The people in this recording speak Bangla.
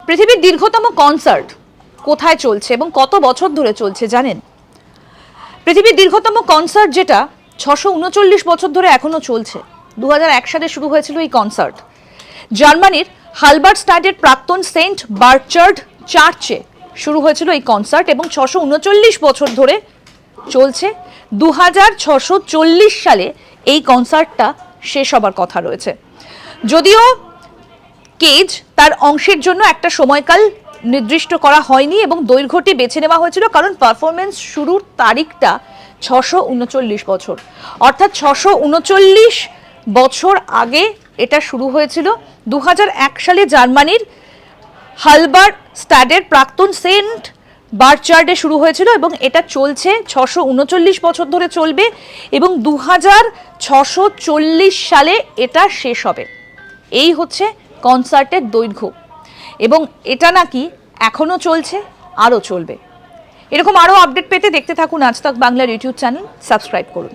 পৃথিবীর দীর্ঘতম কনসার্ট কোথায় চলছে এবং কত বছর ধরে চলছে জানেন? পৃথিবীর দীর্ঘতম কনসার্ট যেটা 639 বছর ধরে এখনো চলছে। 2001 সালে শুরু হয়েছিল এই কনসার্ট। জার্মানির হালবার্টস্টাডের প্রাক্তন সেন্ট বার্চার্ড চার্চে শুরু হয়েছিল এই কনসার্ট এবং 639 বছর ধরে চলছে। 2640 সালে এই কনসার্টটা শেষ হবার কথা রয়েছে। যদিও কেজ তার অংশের জন্য একটা সময়কাল নির্দিষ্ট করা হয়নি এবং দৈর্ঘ্যটি বেছে নেওয়া হয়েছিল কারণ পারফরমেন্স শুরুর তারিখটা 639 বছর, অর্থাৎ 639 বছর আগে এটা শুরু হয়েছিল। 2001 সালে জার্মানির হালবার্টস্টাডের প্রাক্তন সেন্ট বার্চার্ডে শুরু হয়েছিল এবং এটা চলছে 639 বছর ধরে চলবে এবং 2640 সালে এটা শেষ হবে। এই হচ্ছে কনসার্টের দৈর্ঘ্য এবং এটা নাকি এখনো চলছে, আরও চলবে। এরকম আরও আপডেট পেতে দেখতে থাকুন আজ তাক বাংলার ইউটিউব চ্যানেল, সাবস্ক্রাইব করুন।